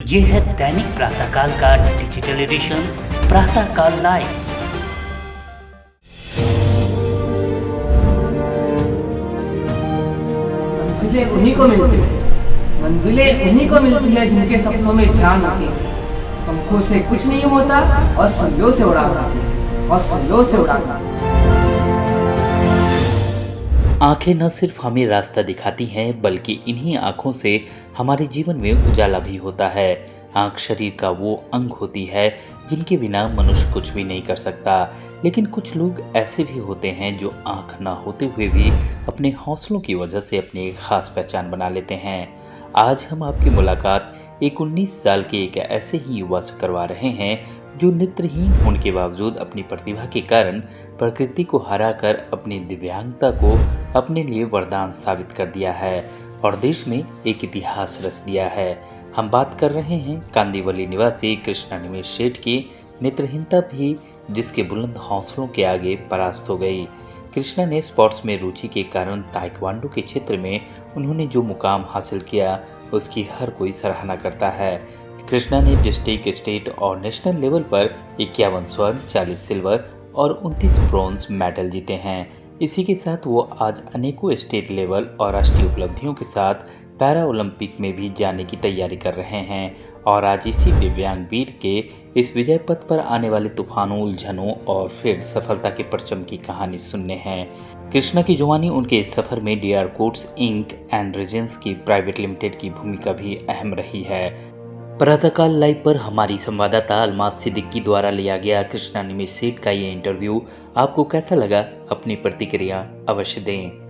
ये है दैनिक प्रातःकाल का डिजिटल एडिशन प्रातःकाल लाइव। मंजिलें उन्हीं को मिलती है जिनके सपनों में जान होती है। पंखों से कुछ नहीं होता और संयोग से उड़ाता है। आंखें न सिर्फ हमें रास्ता दिखाती हैं बल्कि इन्हीं आंखों से हमारे जीवन में उजाला भी होता है। आंख शरीर का वो अंग होती है जिनके बिना मनुष्य कुछ भी नहीं कर सकता। लेकिन कुछ लोग ऐसे भी होते हैं जो आंख ना होते हुए भी अपने हौसलों की वजह से अपनी एक खास पहचान बना लेते हैं। आज हम आपकी मुलाकात एक 19 साल के एक ऐसे ही युवा से करवा रहे हैं जो नेत्रहीन होने के बावजूद अपनी प्रतिभा के कारण प्रकृति को हराकर अपनी दिव्यांगता को अपने लिए वरदान साबित कर दिया है और देश में एक इतिहास रच दिया है। हम बात कर रहे हैं कांदिवली निवासी कृष्णा निमेश सेठ की, नेत्रहीनता भी जिसके बुलंद हौसलों के आगे परास्त हो गई। कृष्णा ने स्पोर्ट्स में रुचि के कारण ताइक्वांडो के क्षेत्र में उन्होंने जो मुकाम हासिल किया उसकी हर कोई सराहना करता है। कृष्णा ने डिस्ट्रिक्ट, स्टेट और नेशनल लेवल पर 51 स्वर्ण, 40 सिल्वर और 29 ब्रॉन्ज मेडल जीते हैं। इसी के साथ वो आज अनेकों स्टेट लेवल और राष्ट्रीय उपलब्धियों के साथ पैरा ओलंपिक में भी जाने की तैयारी कर रहे हैं और आज इसी दिव्यांग वीर के इस विजय पथ पर आने वाले तूफानों, उलझनों और फिर सफलता के परचम की कहानी सुनने हैं। कृष्णा की जवानी उनके इस सफर में DR coats ink and resins की प्राइवेट लिमिटेड की भूमिका भी अहम रही है। प्रातःकाल लाइव पर हमारी संवाददाता अलमास सिद्दीकी द्वारा लिया गया कृष्णा निमेश सेठ का ये इंटरव्यू आपको कैसा लगा, अपनी प्रतिक्रिया अवश्य दें।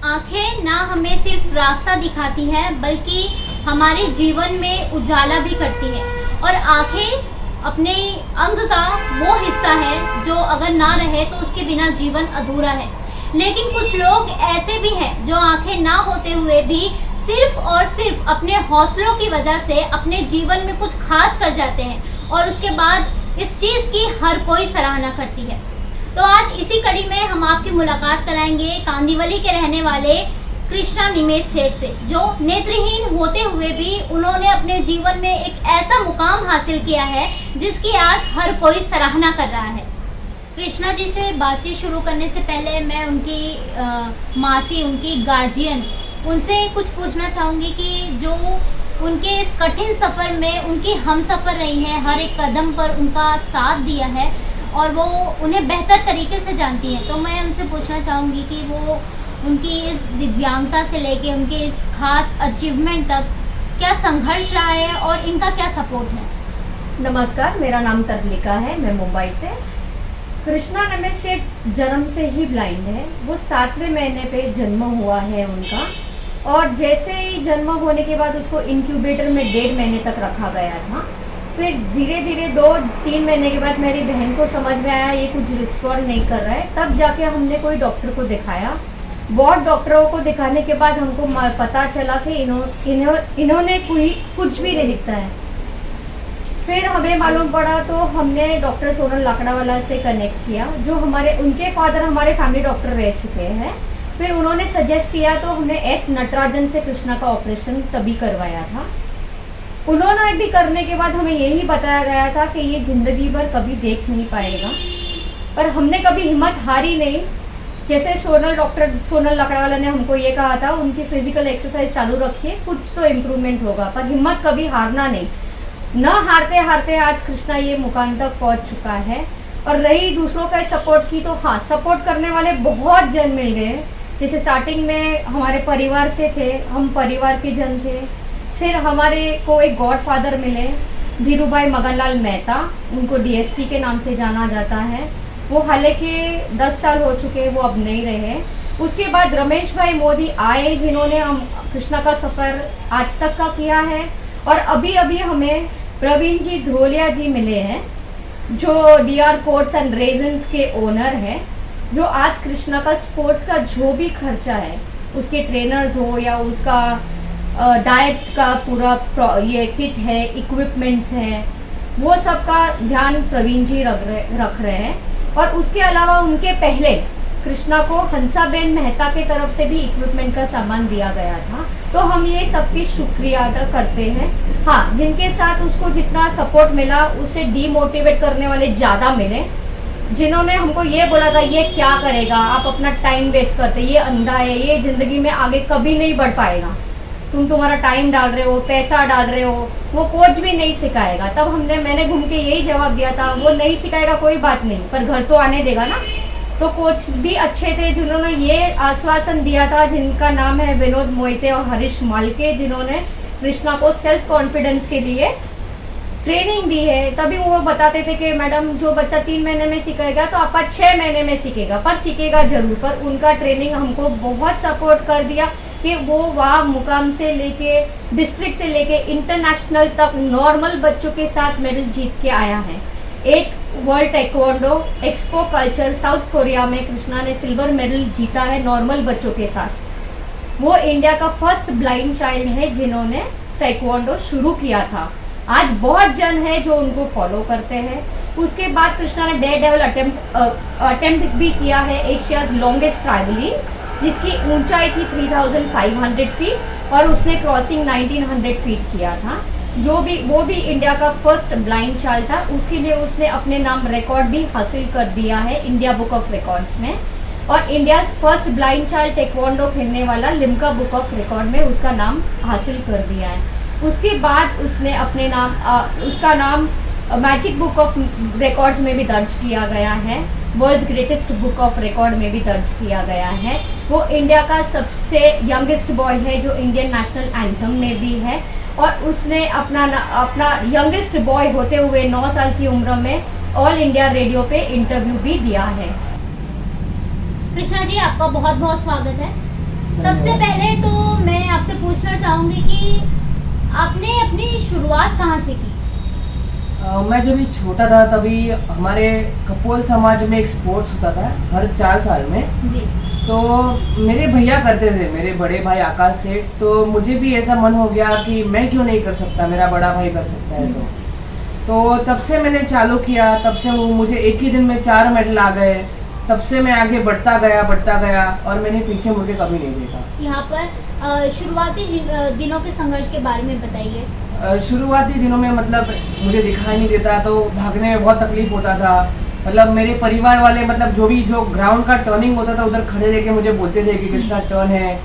आंखें ना हमें सिर्फ रास्ता दिखाती है बल्कि हमारे जीवन में उजाला भी करती है और आंखें अपने अंग का वो हिस्सा है जो अगर ना रहे तो उसके बिना जीवन अधूरा है। लेकिन कुछ लोग ऐसे भी हैं जो आंखें ना होते हुए भी सिर्फ और सिर्फ अपने हौसलों की वजह से अपने जीवन में कुछ खास कर जाते हैं और उसके बाद इस चीज़ की हर कोई सराहना करती है। तो आज इसी कड़ी में हम आपकी मुलाकात कराएंगे कांदिवली के रहने वाले कृष्णा निमेश सेठ से, जो नेत्रहीन होते हुए भी उन्होंने अपने जीवन में एक ऐसा मुकाम हासिल किया है जिसकी आज हर कोई सराहना कर रहा है। कृष्णा जी से बातचीत शुरू करने से पहले मैं उनकी मासी, उनकी गार्जियन, उनसे कुछ पूछना चाहूँगी कि जो उनके इस कठिन सफ़र में उनकी हम सफ़र रही हैं, हर एक कदम पर उनका साथ दिया है और वो उन्हें बेहतर तरीके से जानती हैं। तो मैं उनसे पूछना चाहूँगी कि वो उनकी इस दिव्यांगता से लेके उनके इस खास अचीवमेंट तक क्या संघर्ष रहा है और इनका क्या सपोर्ट है। नमस्कार, मेरा नाम तरलिका है, मैं मुंबई से। कृष्णा निमेश सेठ जन्म से ही ब्लाइंड है। वो 7वें महीने पे जन्म हुआ है उनका और जैसे ही जन्म होने के बाद उसको इंक्यूबेटर में 1.5 महीने तक रखा गया था। फिर धीरे धीरे 2-3 महीने के बाद मेरी बहन को समझ में आया ये कुछ रिस्पॉन्ड नहीं कर रहा है, तब जाके हमने कोई डॉक्टर को दिखाया। बहुत डॉक्टरों को दिखाने के बाद हमको पता चला कि इन्होंने कुछ भी नहीं दिखता है। फिर हमें मालूम पड़ा तो हमने डॉक्टर सोनल लाकड़ावाला से कनेक्ट किया, जो उनके फादर हमारे फैमिली डॉक्टर रह चुके हैं। फिर उन्होंने सजेस्ट किया तो हमने एस नटराजन से कृष्णा का ऑपरेशन तभी करवाया था। उन्होंने भी करने के बाद हमें यही बताया गया था कि ये ज़िंदगी भर कभी देख नहीं पाएगा, पर हमने कभी हिम्मत हारी नहीं। जैसे डॉक्टर सोनल लकड़ावाला ने हमको ये कहा था, उनकी फिजिकल एक्सरसाइज चालू रखिए, कुछ तो इम्प्रूवमेंट होगा, पर हिम्मत कभी हारना नहीं। न हारते हारते आज कृष्णा ये मुकाम तक पहुँच चुका है। और रही दूसरों का सपोर्ट की, तो हाँ, सपोर्ट करने वाले बहुत जन मिल गए। जैसे स्टार्टिंग में हमारे परिवार से थे, हम परिवार के जन थे। फिर हमारे को एक गॉड फादर मिले, धीरूभाई मगनलाल मेहता, उनको डीएसपी के नाम से जाना जाता है। वो हालांकि 10 साल हो चुके, वो अब नहीं रहे। उसके बाद रमेश भाई मोदी आए, जिन्होंने हम कृष्णा का सफ़र आज तक का किया है। और अभी अभी हमें प्रवीण जी ध्रोलिया जी मिले हैं, जो डीआर कोट्स एंड रेजेंस के ओनर हैं, जो आज कृष्णा का स्पोर्ट्स का जो भी खर्चा है, उसके ट्रेनर्स हो या उसका डाइट का पूरा ये किट है, इक्विपमेंट्स हैं, वो सब का ध्यान प्रवीण जी रख रहे हैं। और उसके अलावा उनके पहले कृष्णा को हंसाबेन मेहता के तरफ से भी इक्विपमेंट का सामान दिया गया था। तो हम ये सबकी शुक्रिया अदा करते हैं। हाँ, जिनके साथ उसको जितना सपोर्ट मिला उसे डीमोटिवेट करने वाले ज़्यादा मिले, जिन्होंने हमको ये बोला था ये क्या करेगा, आप अपना टाइम वेस्ट करते, ये अंधा है, ये ज़िंदगी में आगे कभी नहीं बढ़ पाएगा, तुम्हारा टाइम डाल रहे हो, पैसा डाल रहे हो, वो कोच भी नहीं सिखाएगा। तब मैंने घूम के यही जवाब दिया था, वो नहीं सिखाएगा कोई बात नहीं, पर घर तो आने देगा ना। तो कोच भी अच्छे थे जिन्होंने ये आश्वासन दिया था, जिनका नाम है विनोद मोहिते और हरीश मालके, जिन्होंने कृष्णा को सेल्फ कॉन्फिडेंस के लिए ट्रेनिंग दी है। तभी वो बताते थे कि मैडम जो बच्चा 3 महीने में सीखेगा तो आपका 6 महीने में सीखेगा, पर सीखेगा जरूर। पर उनका ट्रेनिंग हमको बहुत सपोर्ट कर दिया कि वो वहाँ मुकाम से लेके डिस्ट्रिक्ट से लेके इंटरनेशनल तक नॉर्मल बच्चों के साथ मेडल जीत के आया है। एक world taekwondo expo culture south Korea में कृष्णा ने सिल्वर मेडल जीता है नॉर्मल बच्चों के साथ। वो इंडिया का फर्स्ट ब्लाइंड चाइल्ड है जिन्होंने टेक्वांडो शुरू किया था। आज बहुत जन है जो उनको फॉलो करते हैं। उसके बाद कृष्णा ने डेयर डेविल अटेम्प्ट भी किया है एशियाज लॉन्गेस्ट ट्राइवलिंग, जिसकी ऊंचाई थी 3500 फीट और उसने क्रॉसिंग 1900 फीट किया था। वो भी इंडिया का फर्स्ट ब्लाइंड चाइल्ड था। उसके लिए उसने अपने नाम रिकॉर्ड भी हासिल कर दिया है इंडिया बुक ऑफ रिकॉर्ड्स में, और India first blind child taekwondo खेलने वाला लिम्का बुक ऑफ रिकॉर्ड में उसका नाम हासिल कर दिया है। उसके बाद उसने अपने नाम उसका नाम मैजिक बुक ऑफ रिकॉर्ड्स में भी दर्ज किया गया है, world's greatest book of record में भी दर्ज किया गया है। वो इंडिया का सबसे यंगेस्ट बॉय है जो इंडियन नेशनल एंथम में भी है, और उसने अपना यंगेस्ट बॉय होते हुए 9 साल की उम्र में ऑल इंडिया रेडियो पे इंटरव्यू भी दिया है। कृष्णा जी, आपका बहुत बहुत स्वागत है। सबसे पहले तो मैं आपसे पूछना चाहूँगी कि आपने अपनी शुरुआत कहाँ से की? मैं जब छोटा था तभी हमारे कपोल समाज में एक स्पोर्ट्स होता था हर 4 साल में जी। तो मेरे भैया करते थे, मेरे बड़े भाई आकाश से, तो मुझे भी ऐसा मन हो गया कि मैं क्यों नहीं कर सकता, मेरा बड़ा भाई कर सकता है। तो तब से मैंने चालू किया। तब से वो मुझे एक ही दिन में 4 मेडल आ गए। तब से मैं आगे बढ़ता गया और मैंने पीछे मुड़ के कभी नहीं देखा। यहाँ पर शुरुआती दिनों के संघर्ष के बारे में बताइए। शुरुआती दिनों में मतलब मुझे दिखाई नहीं देता तो भागने में बहुत तकलीफ होता था। मतलब मेरे परिवार वाले मतलब जो ग्राउंड का टर्निंग होता था उधर खड़े रह के मुझे बोलते थे कि कृष्णा टर्न है,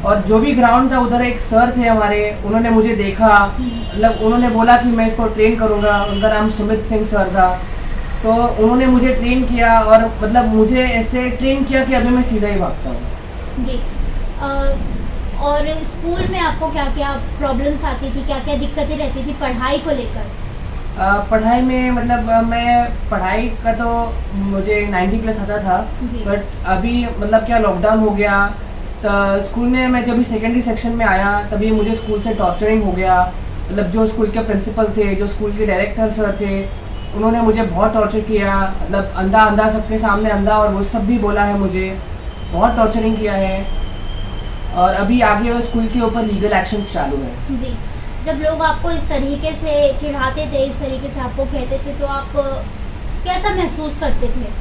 और जो भी ग्राउंड था उधर एक सर थे हमारे, उन्होंने मुझे देखा, मतलब उन्होंने बोला कि मैं इसको ट्रेन करूँगा। उनका नाम सुमित सिंह सर था। तो उन्होंने मुझे ट्रेन किया और मतलब मुझे ऐसे ट्रेन किया कि अभी मैं सीधा ही भागता हूँ। जी। और स्कूल में आपको क्या क्या प्रॉब्लम्स आती थी, क्या क्या दिक्कतें रहती थी पढ़ाई को लेकर? पढ़ाई में मतलब मैं पढ़ाई का तो मुझे 90 प्लस आता था, बट अभी मतलब क्या लॉकडाउन हो गया तो स्कूल में मैं जब सेकेंडरी सेक्शन में आया तभी मुझे स्कूल से टॉर्चरिंग हो गया। मतलब जो स्कूल के प्रिंसिपल थे, जो स्कूल के डायरेक्टर सर थे, उन्होंने मुझे बहुत टॉर्चर किया। मतलब अंधा सबके सामने अंधा, और वो सब भी बोला है, मुझे बहुत टॉर्चरिंग किया है। और अभी आगे स्कूल के ऊपर लीगल एक्शन चालू है। जी। जब लोग आपको इस तरीके से चिढ़ाते थे, इस तरीके से आपको कहते थे, तो आप कैसा महसूस करते थे?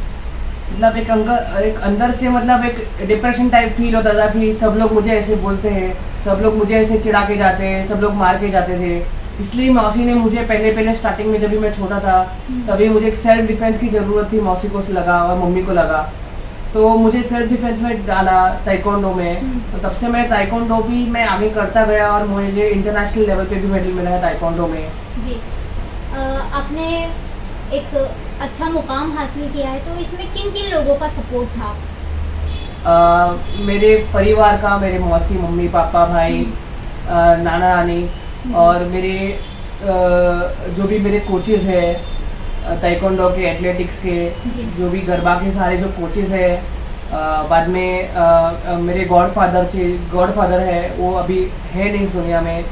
मतलब एक अंदर से मतलब एक डिप्रेशन टाइप फील होता था कि सब लोग मुझे ऐसे बोलते हैं, सब लोग मुझे ऐसे चिढ़ा के जाते हैं, सब लोग मार के जाते थे। इसलिए मौसी ने मुझे पहले स्टार्टिंग में जब भी मैं छोटा था तभी मुझे एक सेल्फ डिफेंस की ज़रूरत थी। मौसी को लगा और मम्मी को लगा, तो मुझे सेल्फ डिफेंस में डाला ताइक्वांडो में। तो तब से मैं ताइक्वांडो भी मैं आगे करता गया और मुझे इंटरनेशनल लेवल पे भी मेडल मिला है ताइक्वांडो में। जी। आपने एक अच्छा मुकाम हासिल किया है, तो इसमें किन किन लोगों का सपोर्ट था? मेरे परिवार का, मेरे मौसी, मम्मी, पापा, भाई, नाना नानी, और मेरे जो भी मेरे कोचेस है ताइक्वांडो के, एथलेटिक्स के, जो भी गरबा के सारे जो कोचेस है। बाद में मेरे गॉडफादर है, वो अभी है नहीं इस दुनिया में,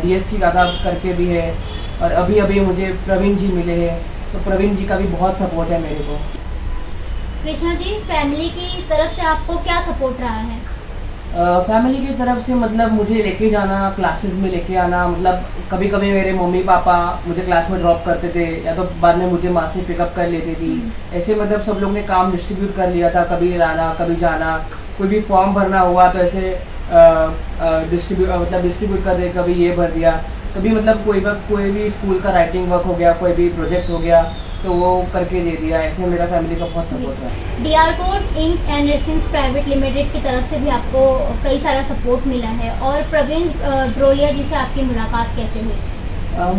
DST का करके भी है। और अभी मुझे प्रवीण जी मिले हैं, तो प्रवीण जी का भी बहुत सपोर्ट है मेरे को। कृष्णा जी, फैमिली की तरफ से आपको क्या सपोर्ट रहा है? फैमिली की तरफ से मतलब मुझे लेके जाना, क्लासेस में लेके आना, मतलब कभी कभी मेरे मम्मी पापा मुझे क्लास में ड्रॉप करते थे या तो बाद में मुझे माँ से पिकअप कर लेती थी। ऐसे मतलब सब लोग ने काम डिस्ट्रीब्यूट कर लिया था, कभी लाना कभी जाना, कोई भी फॉर्म भरना हुआ तो ऐसे डिस्ट्रीब्यूट कर दे, कभी ये भर दिया, कभी मतलब कोई भी स्कूल का राइटिंग वर्क हो गया, कोई भी प्रोजेक्ट हो गया तो वो करके दे दिया। ऐसे मेरा फैमिली का बहुत सपोर्ट रहा। DR code inc and racings private limited की तरफ से भी आपको कई सारा सपोर्ट मिला है। और प्रवीण ड्रोलिया जी से आपकी मुलाकात कैसे हुई?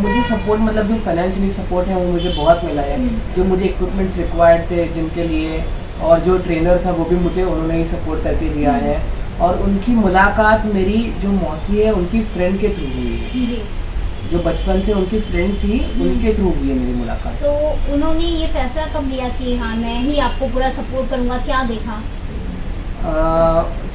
मुझे सपोर्ट मतलब जो फाइनेंशियली सपोर्ट है वो मुझे बहुत मिला है। जो मुझे इक्विपमेंट्स रिक्वायर्ड थे जिनके लिए, और जो ट्रेनर था वो भी मुझे उन्होंने ही सपोर्ट करके दिया है। और उनकी मुलाकात मेरी जो मौसी है उनकी फ्रेंड के थ्रू हुई है, जो बचपन से उनकी फ्रेंड थी उनके थ्रू हुई है मेरी मुलाकात। तो उन्होंने ये फैसला कब लिया कि हाँ मैं ही आपको पूरा सपोर्ट करूँगा? क्या देखा?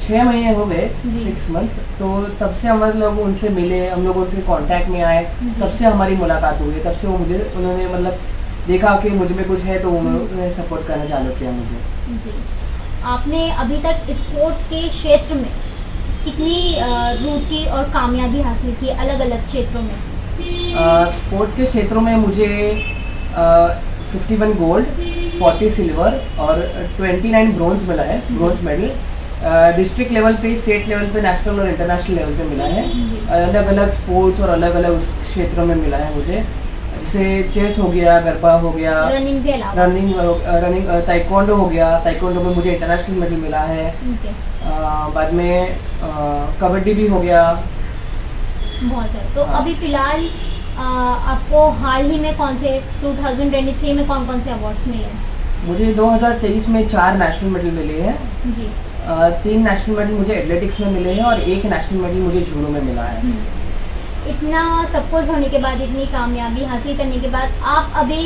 6 महीने हो गए, 6 मंथ्स, तो तब से हम लोग उनसे मिले, हम लोग उनसे कांटेक्ट में आए, तब से हमारी मुलाकात हुई। तब से वो उन्होंने मतलब देखा कि मुझ में कुछ है तो उन्होंने सपोर्ट करना चालू किया मुझे। जी, आपने अभी तक स्पोर्ट के क्षेत्र में कितनी रुचि और कामयाबी हासिल की अलग अलग क्षेत्रों में? स्पोर्ट्स के क्षेत्रों में मुझे 51 गोल्ड, 40 सिल्वर और 29 ब्रॉन्ज मिला है, ब्रॉन्ज मेडल। डिस्ट्रिक्ट लेवल पे, स्टेट लेवल पे, नेशनल और इंटरनेशनल लेवल पे मिला है। अलग अलग स्पोर्ट्स और अलग अलग उस क्षेत्रों में मिला है मुझे, जैसे चेस हो गया, गरबा हो गया, रनिंग भी अलावा रनिंग ताइक्वांडो हो गया, ताइक्वांडो में मुझे इंटरनेशनल मेडल मिला है। बाद में कबड्डी भी हो गया। बहुत सारे। तो अभी फिलहाल आपको हाल ही में कौन से 2023 में कौन कौन से अवार्ड्स मिले हैं? मुझे 2023 में 4 नेशनल मेडल मिले हैं। जी। 3 नेशनल मेडल मुझे एथलेटिक्स में मिले हैं और 1 नेशनल मेडल मुझे जूडो में मिला है। इतना सब कुछ होने के बाद, इतनी कामयाबी हासिल करने के बाद आप अभी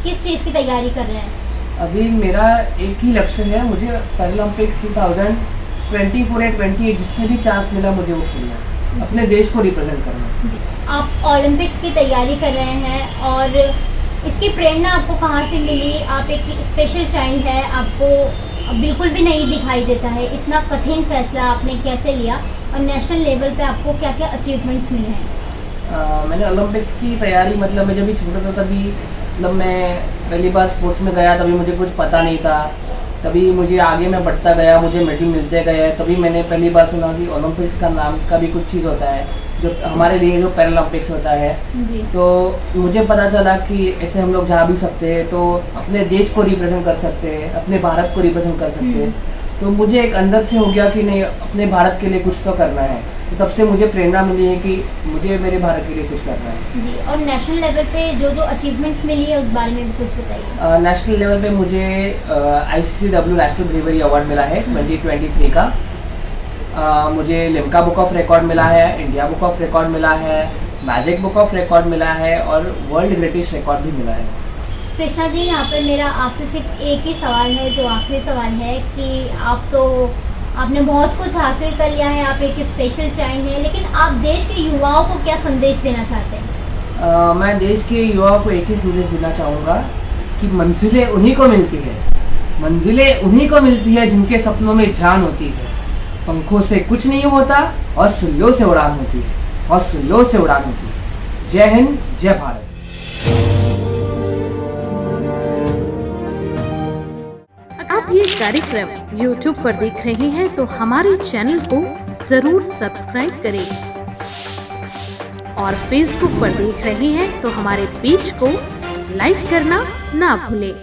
किस चीज़ की तैयारी कर रहे हैं? अभी मेरा एक ही लक्ष्य है, मुझे पैरालंपिक्स 2024 या 28 जिसमें भी चांस मिला मुझे वो खेलना है, अपने देश को रिप्रेजेंट करना। आप ओलंपिक्स की तैयारी कर रहे हैं और इसकी प्रेरणा आपको कहाँ से मिली? आप एक स्पेशल चाइल्ड है, आपको बिल्कुल भी नहीं दिखाई देता है, इतना कठिन फैसला आपने कैसे लिया और नेशनल लेवल पे आपको क्या क्या अचीवमेंट्स मिले हैं? मैंने ओलंपिक्स की तैयारी मतलब मैं जब भी छोटा था तभी मतलब मैं पहली बार स्पोर्ट्स में गया, तभी मुझे कुछ पता नहीं था, तभी मुझे आगे मैं बढ़ता गया, मुझे मेडल मिलते गए, तभी मैंने पहली बार सुना कि ओलंपिक्स का नाम का भी कुछ चीज़ होता है जो हमारे लिए जो पैरालंपिक्स होता है। तो मुझे पता चला कि ऐसे हम लोग जा भी सकते हैं, तो अपने देश को रिप्रेजेंट कर सकते हैं, अपने भारत को रिप्रेजेंट कर सकते हैं। तो मुझे एक अंदर से हो गया कि नहीं, अपने भारत के लिए कुछ तो करना है। तो तब से मुझे प्रेरणा मिली है कि मुझे मेरे भारत के लिए कुछ करना है। जी। और नेशनल लेवल पे जो जो अचीवमेंट्स मिली है उस बारे में भी कुछ बताइए। नेशनल लेवल पे मुझे ICCW नेशनल ब्रेवरी अवार्ड मिला है 2023 का। मुझे लिम्का बुक ऑफ रिकॉर्ड मिला है, इंडिया बुक ऑफ रिकॉर्ड मिला है, मैजिक बुक ऑफ रिकॉर्ड मिला है और वर्ल्ड ग्रेटेस्ट रिकॉर्ड भी मिला है। कृष्णा जी, यहाँ पर मेरा आपसे सिर्फ एक ही सवाल है, जो आखिरी सवाल है कि आपने बहुत कुछ हासिल कर लिया है, आप एक स्पेशल चाइल्ड हैं, लेकिन आप देश के युवाओं को क्या संदेश देना चाहते हैं? मैं देश के युवाओं को एक ही संदेश देना चाहूँगा कि मंजिलें उन्हीं को मिलती है, मंजिलें उन्हीं को मिलती है जिनके सपनों में जान होती है। पंखों से कुछ नहीं होता, हौसलों से उड़ान होती है, हौसलों से उड़ान होती है। जय हिंद, जय भारत। आप ये कार्यक्रम YouTube पर देख रहे हैं तो हमारे चैनल को जरूर सब्सक्राइब करें और Facebook पर देख रहे हैं तो हमारे पेज को लाइक करना ना भूलें।